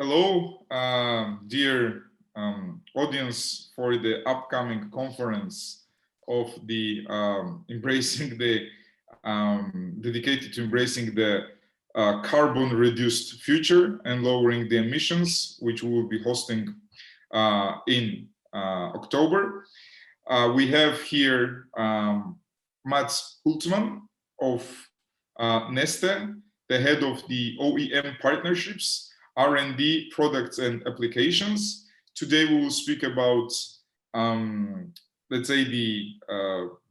Hello, dear audience for the upcoming conference of the embracing the dedicated to embracing the carbon reduced future and lowering the emissions, which we will be hosting in October. We have here Mats Hultman of Neste, the head of the OEM partnerships, R&D, products and applications. Today we will speak about, let's say, the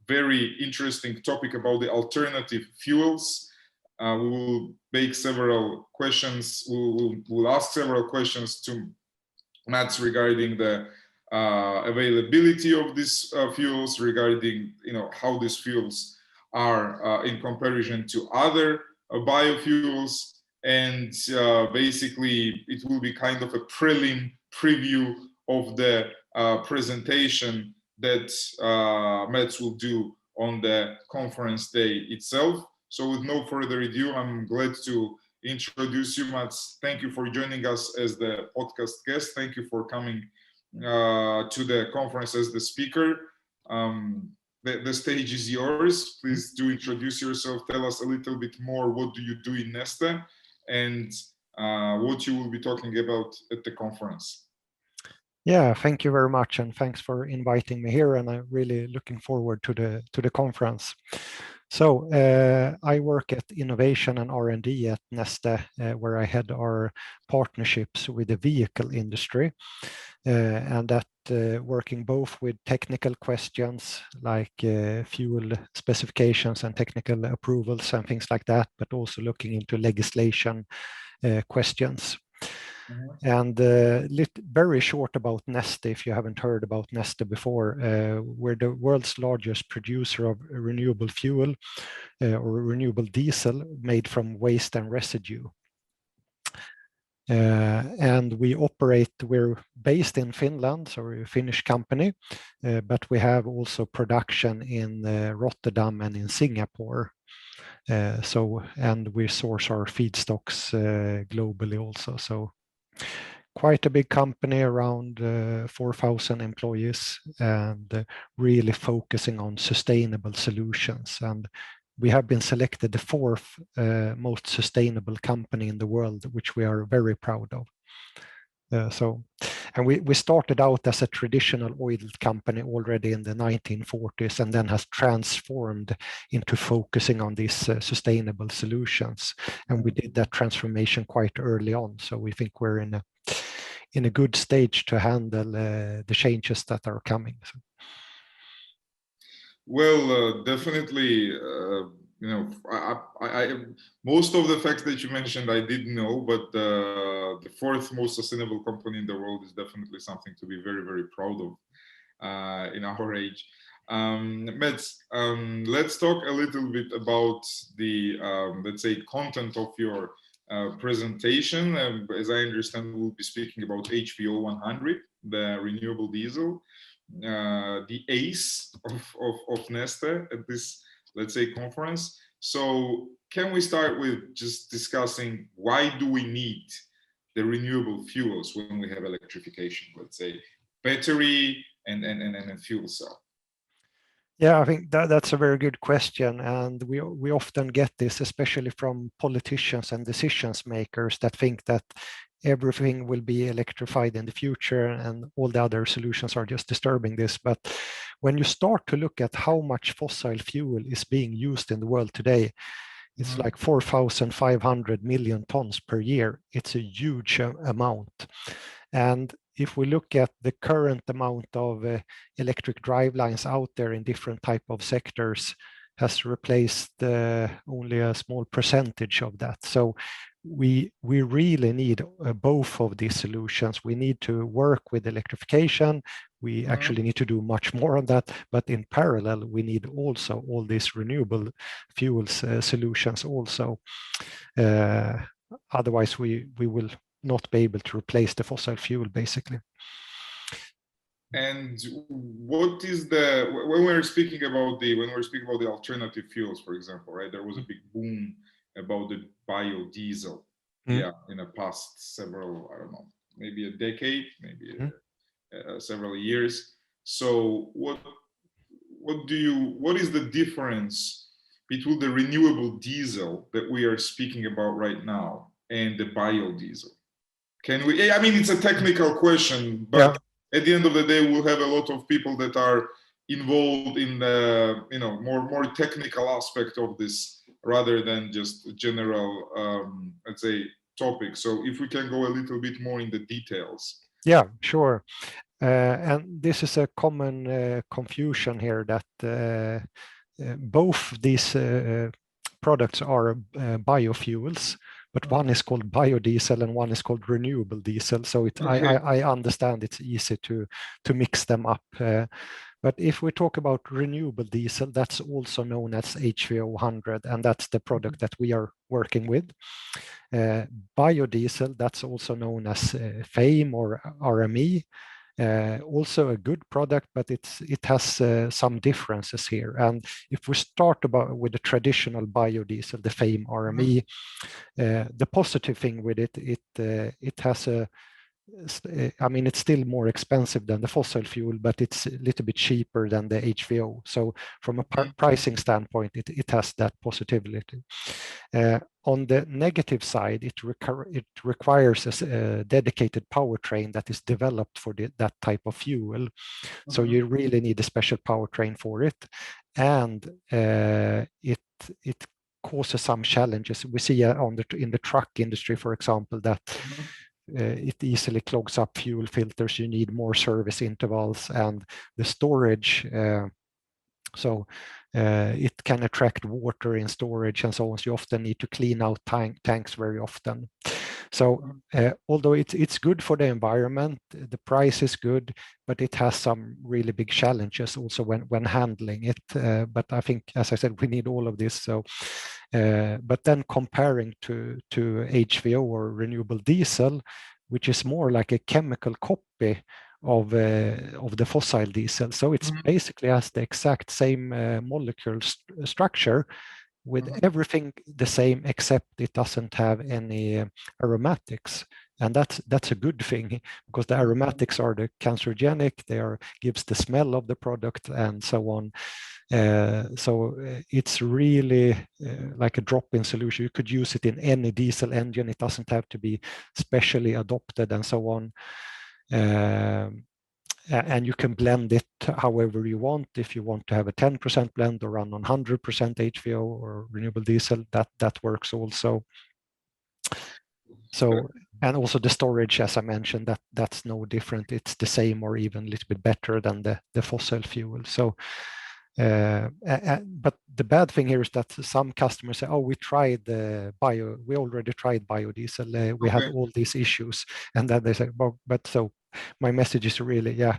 very interesting topic about the alternative fuels. We will make several questions, we'll ask several questions to Mats regarding the availability of these fuels, regarding how these fuels are in comparison to other biofuels, and basically it will be kind of a prelim preview of the presentation that Mats will do on the conference day itself. So with no further ado, I'm glad to introduce you, Mats. Thank you for joining us as the podcast guest. Thank you for coming to the conference as the speaker. The stage is yours. Please do introduce yourself. Tell us a little bit more. What do you do in Neste, and what you will be talking about at the conference? Yeah, thank you very much, and thanks for inviting me here. And I'm really looking forward to the conference. So I work at innovation and R&D at Neste, where I head our partnerships with the vehicle industry, and that working both with technical questions like fuel specifications and technical approvals and things like that, but also looking into legislation questions. And very short about Neste, if you haven't heard about Neste before, we're the world's largest producer of renewable fuel or renewable diesel made from waste and residue. And we're based in Finland, so we're a Finnish company, but we have also production in Rotterdam and in Singapore. And we source our feedstocks globally also. So quite a big company, around 4,000 employees, and really focusing on sustainable solutions. And we have been selected the fourth most sustainable company in the world, which we are very proud of. And we started out as a traditional oil company already in the 1940s, and then has transformed into focusing on these sustainable solutions. And we did that transformation quite early on. So we think we're in a good stage to handle the changes that are coming. So. Well, definitely, I most of the facts that you mentioned I didn't know, but the fourth most sustainable company in the world is definitely something to be very, very proud of in our age. Mats, let's talk a little bit about the, let's say, content of your presentation. As I understand, we'll be speaking about HVO 100, the renewable diesel, the ace of Neste at this, let's say, conference. So can we start with just discussing why do we need the renewable fuels when we have electrification, let's say battery and fuel cell? Yeah, I think that's a very good question, and we often get this, especially from politicians and decisions makers that think that everything will be electrified in the future and all the other solutions are just disturbing this. But when you start to look at how much fossil fuel is being used in the world today, it's like 4,500 million tons per year. It's a huge amount. And if we look at the current amount of electric drive lines out there in different type of sectors, has replaced only a small percentage of that. So we really need both of these solutions. We need to work with electrification. We actually need to do much more on that, but in parallel, we need also all these renewable fuels solutions also. Otherwise, we will not be able to replace the fossil fuel, basically. And what is when we're speaking about the alternative fuels, for example, right? There was a big boom about the biodiesel. yeah, in the past several, I don't know, maybe a decade, maybe several years. So what is the difference between the renewable diesel that we are speaking about right now and the biodiesel? Can we, I mean, it's a technical question, but at the end of the day, we'll have a lot of people that are involved in the, you know, more technical aspect of this rather than just a general, let's say, topic. So if we can go a little bit more in the details. Yeah, sure. And this is a common confusion here that both these products are biofuels, but one is called biodiesel and one is called renewable diesel. So I understand it's easy to mix them up. But if we talk about renewable diesel, that's also known as HVO100, and that's the product that we are working with. Biodiesel, that's also known as FAME or RME. Also a good product, but it has some differences here. And if we start with the traditional biodiesel, the FAME RME, the positive thing with it has a, I mean, it's still more expensive than the fossil fuel, but it's a little bit cheaper than the HVO. So from a pricing standpoint, it has that positivity. On the negative side, it requires a dedicated powertrain that is developed for that type of fuel. So you really need a special powertrain for it. And it causes some challenges. We see in the truck industry, for example, that it easily clogs up fuel filters. You need more service intervals, and the storage. So it can attract water in storage and so on. So you often need to clean out tanks very often. So although it's good for the environment, the price is good, but it has some really big challenges also when handling it. But I think, as I said, we need all of this. So, but then comparing to HVO or renewable diesel, which is more like a chemical copy of the fossil diesel. So it's basically has the exact same molecule structure with everything the same, except it doesn't have any aromatics. And that's a good thing, because the aromatics are the cancerogenic, gives the smell of the product and so on. So it's really like a drop-in solution. You could use it in any diesel engine. It doesn't have to be specially adopted and so on. And you can blend it however you want. If you want to have a 10% blend or run on 100% HVO or renewable diesel, that works also. So, and also the storage, as I mentioned, that's no different. It's the same or even a little bit better than the fossil fuel. So, but the bad thing here is that some customers say, "Oh, we already tried biodiesel. We had all these issues," and then they say, "Well, but so." My message is really, yeah,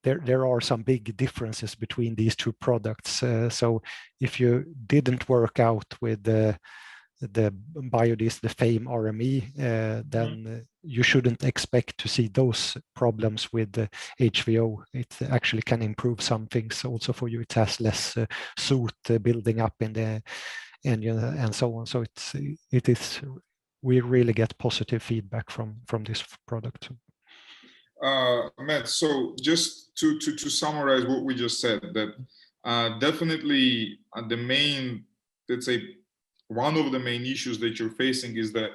there are some big differences between these two products. So if you didn't work out with the biodiesel, the FAME RME, then you shouldn't expect to see those problems with the HVO. It actually can improve some things also for you. It has less soot building up in the engine and so on. So we really get positive feedback from this product. Matt, so just to summarize what we just said, that definitely the main, let's say, one of the main issues that you're facing is the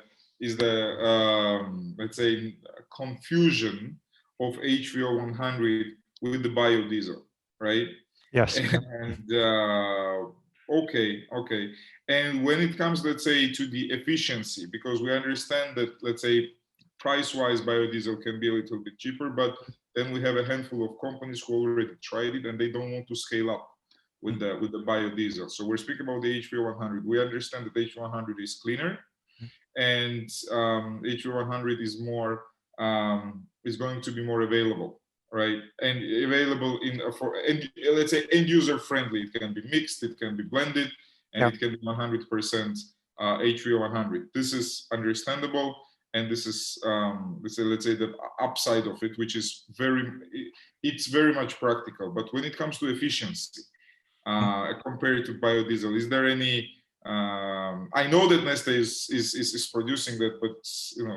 let's say, confusion of HVO 100 with the biodiesel, right? Yes. And okay. And when it comes, let's say, to the efficiency, because we understand that, let's say, price-wise, biodiesel can be a little bit cheaper, but then we have a handful of companies who already tried it and they don't want to scale up with the biodiesel. So we're speaking about the HVO 100. We understand that HVO 100 is cleaner, and HVO 100 is more is going to be more available, right? And available let's say, end user friendly. It can be mixed, it can be blended, and it can be 100% HVO 100. This is understandable. And this is, let's say, the upside of it, which is it's very much practical. But when it comes to efficiency, compared to biodiesel, is there any? I know that Neste is producing that, but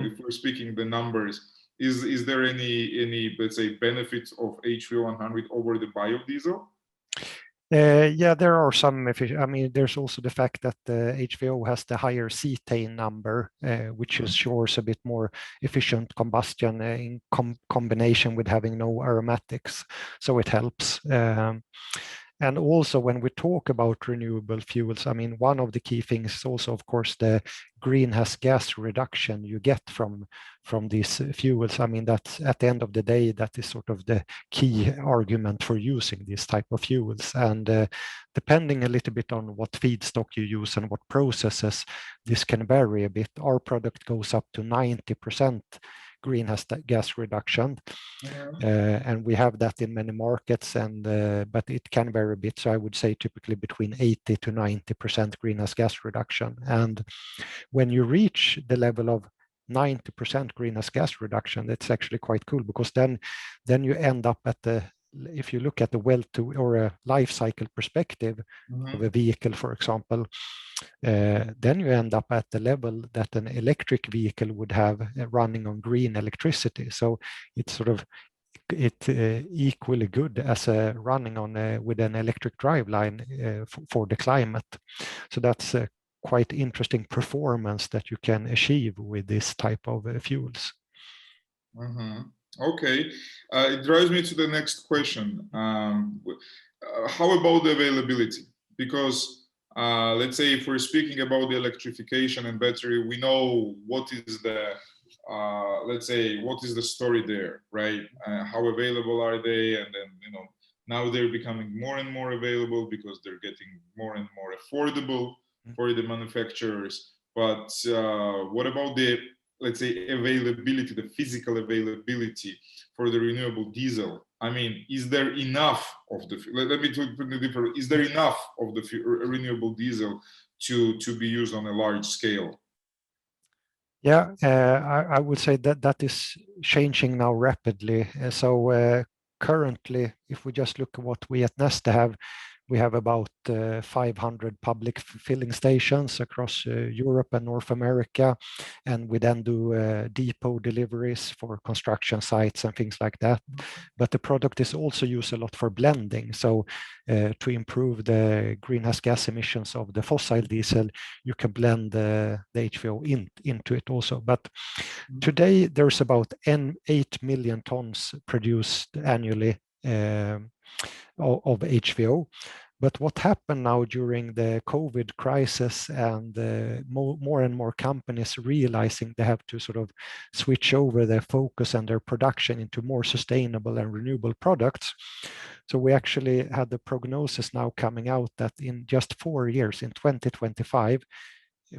if we're speaking the numbers, is there any let's say benefits of HVO 100 over the biodiesel? Yeah, there are some I mean, there's also the fact that the HVO has the higher cetane number, which ensures a bit more efficient combustion in combination with having no aromatics. So it helps. And also when we talk about renewable fuels, I mean, one of the key things is also, of course, the greenhouse gas reduction you get from these fuels. I mean, that's at the end of the day, that is sort of the key argument for using these type of fuels. And depending a little bit on what feedstock you use and what processes, this can vary a bit. Our product goes up to 90% greenhouse gas reduction. And we have that in many markets, but it can vary a bit. So I would say typically between 80 to 90% greenhouse gas reduction. And when you reach the level of 90% greenhouse gas reduction, that's actually quite cool, because then you end up at if you look at the well to or a life cycle perspective of a vehicle, for example, then you end up at the level that an electric vehicle would have running on green electricity. So it's sort of equally good as running on with an electric driveline for the climate. So that's quite interesting performance that you can achieve with this type of fuels. Okay, it drives me to the next question. How about the availability? Because let's say if we're speaking about the electrification and battery, we know what is the let's say what is the story there, right? How available are they? And then now they're becoming more and more available because they're getting more and more affordable for the manufacturers. But what about the, let's say, availability, the physical availability for the renewable diesel? I mean, is there enough of the, let me put it differently, is there enough of the renewable diesel to be used on a large scale? Yeah, I would say that is changing now rapidly. So currently, if we just look at what we at Neste have, we have about 500 public filling stations across Europe and North America, and we then do depot deliveries for construction sites and things like that. But the product is also used a lot for blending. So to improve the greenhouse gas emissions of the fossil diesel, you can blend the HVO into it also. But today there's about 8 million tons produced annually of HVO. But what happened now during the COVID crisis and more and more companies realizing they have to sort of switch over their focus and their production into more sustainable and renewable products. So we actually had the prognosis now coming out that in just 4 years, in 2025,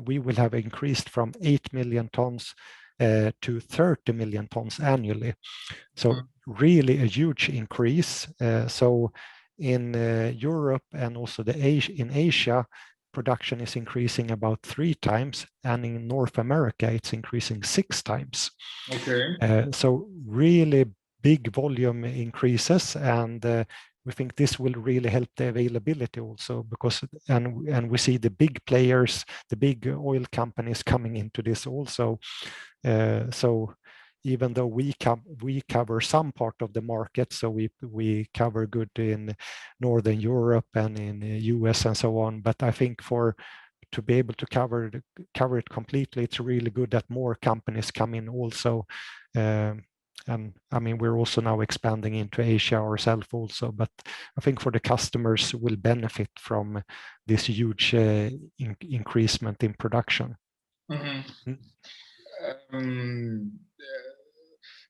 we will have increased from 8 million tons to 30 million tons annually. So really a huge increase. So in Europe and also in Asia, production is increasing about 3 times, and in North America, it's increasing 6 times. Okay. So really big volume increases, and we think this will really help the availability also, because and we see the big players, the big oil companies coming into this also. So even though we cover some part of the market, so we cover good in Northern Europe and in the US and so on. But I think to be able to cover it completely, it's really good that more companies come in also. And I mean, we're also now expanding into Asia ourselves also, but I think for the customers will benefit from this huge increasement in production.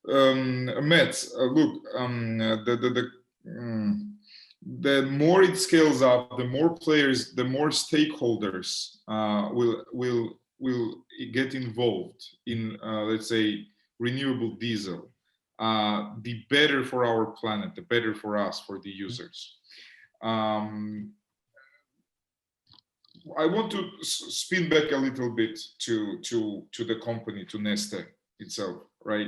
Matt, look, the more it scales up, the more players, the more stakeholders will get involved in, let's say, renewable diesel. The better for our planet, the better for us, for the users. I want to spin back a little bit to the company, to Neste itself, right?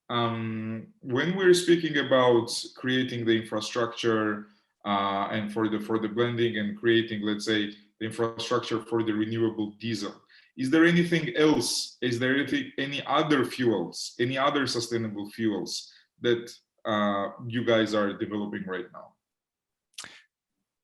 When we're speaking about creating the infrastructure and for the blending and creating, let's say, the infrastructure for the renewable diesel. Is there anything else? Is there any other fuels, any other sustainable fuels that you guys are developing right now?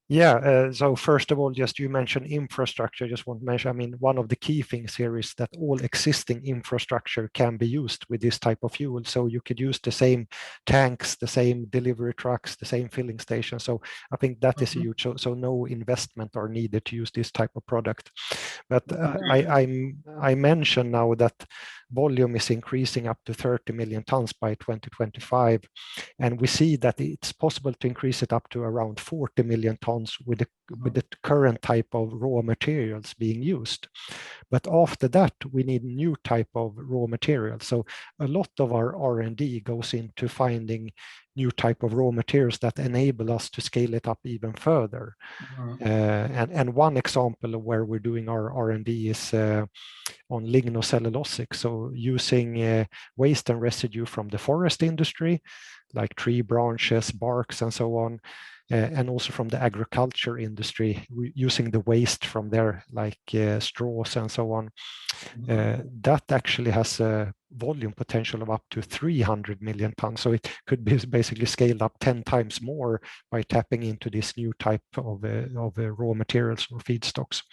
Yeah, so first of all, just you mentioned infrastructure. I just want to mention, I mean, one of the key things here is that all existing infrastructure can be used with this type of fuel. So you could use the same tanks, the same delivery trucks, the same filling station. So I think that is huge. So no investment are needed to use this type of product. But I mentioned now that volume is increasing up to 30 million tons by 2025. And we see that it's possible to increase it up to around 40 million tons with the current type of raw materials being used. But after that, we need new type of raw materials. So a lot of our R&D goes into finding new type of raw materials that enable us to scale it up even further. And one example of where we're doing our R&D is on lignocellulosic. So using waste and residue from the forest industry, like tree branches, barks, and so on, and also from the agriculture industry, using the waste from there, like straws and so on. That actually has a volume potential of up to 300 million tons. So it could be basically scaled up 10 times more by tapping into this new type of raw materials or feedstocks.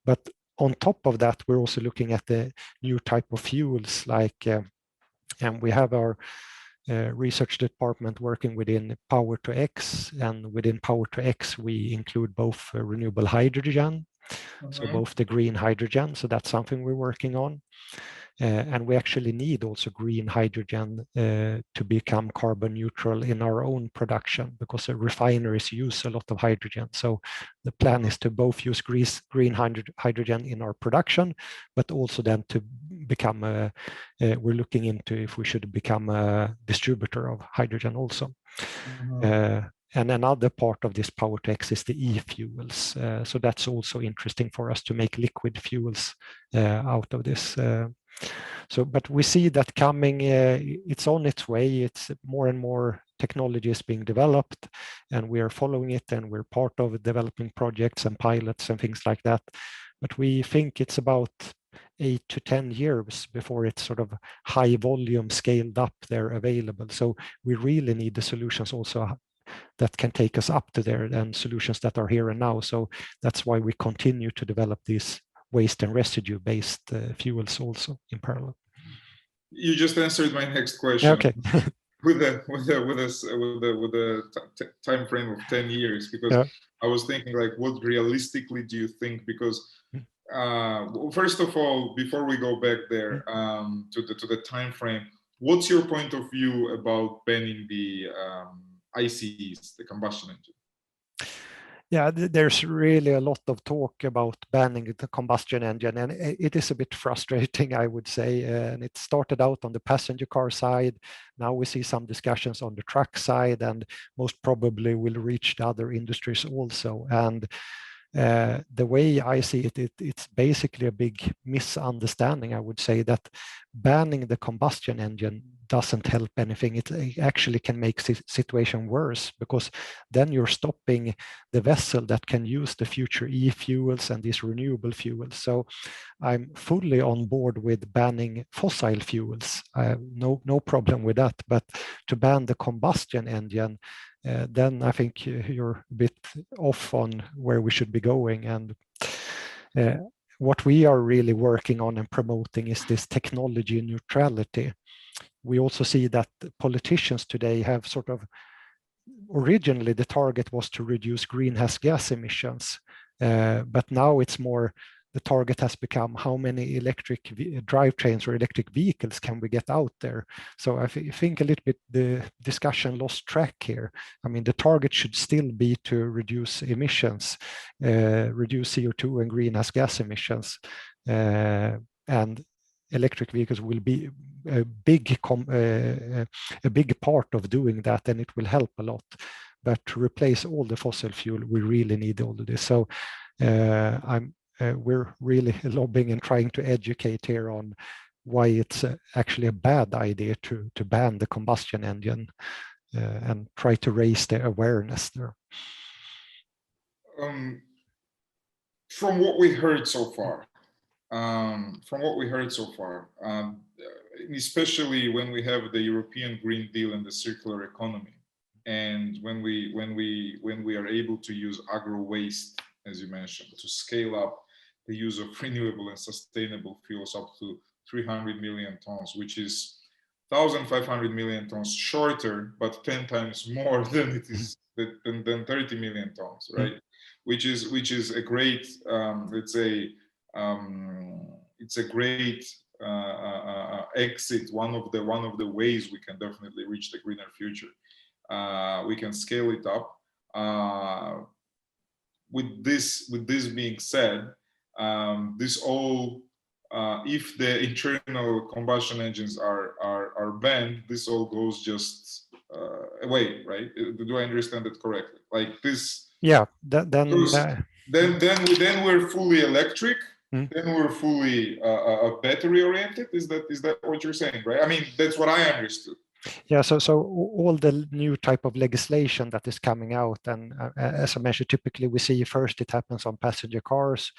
But on top of that, we're also looking at the new type of fuels, like, and we have our research department working within Power to X, and within Power to X, we include both renewable hydrogen, so both the green hydrogen, so that's something we're working on. And we actually need also green hydrogen to become carbon neutral in our own production, because the refineries use a lot of hydrogen. So the plan is to both use green hydrogen in our production, but also then to become we're looking into if we should become a distributor of hydrogen also. And another part of this Power to X is the e-fuels. So that's also interesting for us to make liquid fuels out of this. So, but we see that coming, it's on its way. It's more and more technology is being developed, and we are following it, and we're part of developing projects and pilots and things like that. But we think it's about 8 to 10 years before it's sort of high volume scaled up there available. So we really need the solutions also that can take us up to there, and solutions that are here and now. So that's why we continue to develop these waste and residue based fuels also in parallel. You just answered my next question. Okay. with a time frame of 10 years, because I was thinking, like, what realistically do you think? Because first of all, before we go back there to the time frame, what's your point of view about banning the ICEs, the combustion engine? Yeah, there's really a lot of talk about banning the combustion engine, and it is a bit frustrating, I would say. And it started out on the passenger car side. Now we see some discussions on the truck side, and most probably will reach the other industries also. And the way I see it, it's basically a big misunderstanding, I would say, that banning the combustion engine doesn't help anything. It actually can make the situation worse, because then you're stopping the vessel that can use the future e-fuels and these renewable fuels. So I'm fully on board with banning fossil fuels. I have no problem with that. But to ban the combustion engine, then I think you're a bit off on where we should be going. And what we are really working on and promoting is this technology neutrality. We also see that politicians today have sort of, originally the target was to reduce greenhouse gas emissions, but now it's more, the target has become how many electric drivetrains or electric vehicles can we get out there. So I think a little bit the discussion lost track here. I mean, the target should still be to reduce emissions, reduce CO2 and greenhouse gas emissions, and electric vehicles will be a big part of doing that, and it will help a lot. But to replace all the fossil fuel, we really need all of this. So we're really lobbying and trying to educate here on why it's actually a bad idea to ban the combustion engine, and try to raise the awareness there. from what we heard so far, especially when we have the European Green Deal and the circular economy, and when we are able to use agro waste, as you mentioned, to scale up the use of renewable and sustainable fuels up to 300 million tons, which is 1,500 million tons shorter, but 10 times more than it is than 30 million tons, right? Which is a great, let's say, it's a great exit. One of the ways we can definitely reach the greener future. We can scale it up. With this being said, this all, if the internal combustion engines are banned, this all goes just away, right? Do I understand that correctly? Like this? Yeah. Then we're fully electric. Then we're fully battery oriented. Is that what you're saying, right? I mean, that's what I understood. Yeah, so all the new type of legislation that is coming out, and as I mentioned, typically we see first it happens on passenger cars,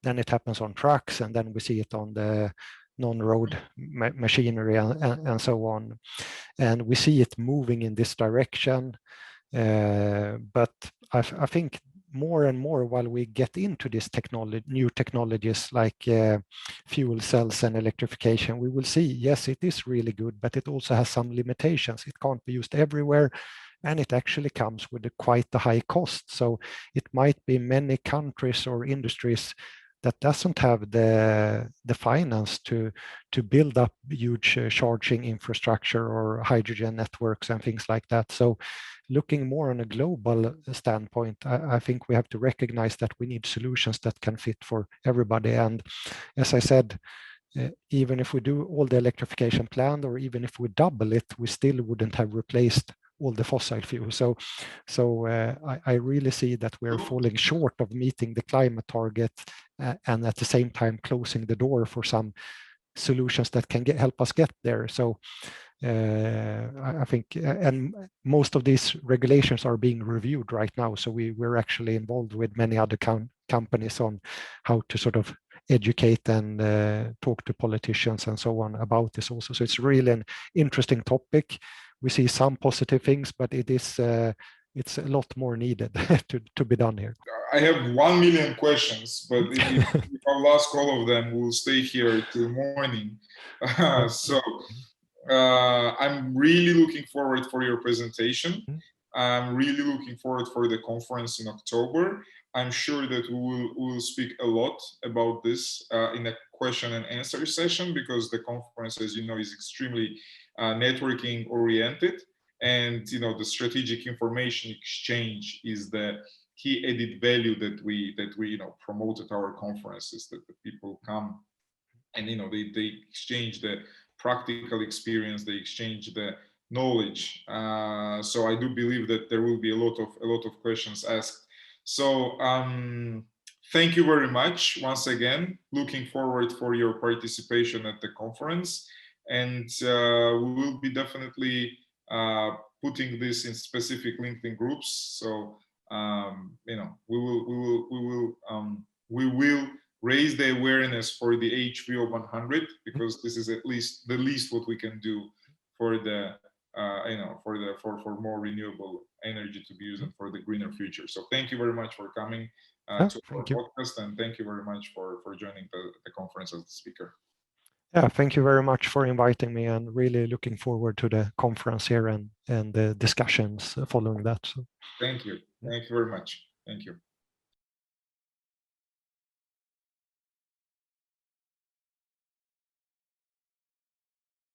then it happens on trucks, and then we see it on the non-road machinery and so on. And we see it moving in this direction. But I think more and more, while we get into this new technologies like fuel cells and electrification, we will see, yes, it is really good, but it also has some limitations. It can't be used everywhere, and it actually comes with quite a high cost. So it might be many countries or industries that doesn't have the finance to build up huge charging infrastructure or hydrogen networks and things like that. So looking more on a global standpoint, I think we have to recognize that we need solutions that can fit for everybody. And as I said, even if we do all the electrification planned, or even if we double it, we still wouldn't have replaced all the fossil fuels. So I really see that we're falling short of meeting the climate target, and at the same time closing the door for some solutions that can help us get there. So I think, and most of these regulations are being reviewed right now. So we're actually involved with many other companies on how to sort of educate and talk to politicians and so on about this also. So it's really an interesting topic. We see some positive things, but it's a lot more needed to be done here. I have 1 million questions, but if I'll ask all of them, we'll stay here till morning. So I'm really looking forward for your presentation. I'm really looking forward for the conference in October. I'm sure that we will speak a lot about this in a question and answer session, because the conference, as you know, is extremely networking oriented, and the strategic information exchange is the key added value that we promote at our conferences, that the people come and they exchange the practical experience, they exchange the knowledge. So I do believe that there will be a lot of questions asked. So thank you very much once again. Looking forward for your participation at the conference, and we will be definitely putting this in specific LinkedIn groups. So we will raise the awareness for the HVO 100, because this is at least the least what we can do for the for more renewable energy to be used and for the greener future. So thank you very much for coming to our podcast, and thank you very much for joining the conference as the speaker. Yeah, thank you very much for inviting me, and really looking forward to the conference here and the discussions following that. So. Thank you very much. Thank you.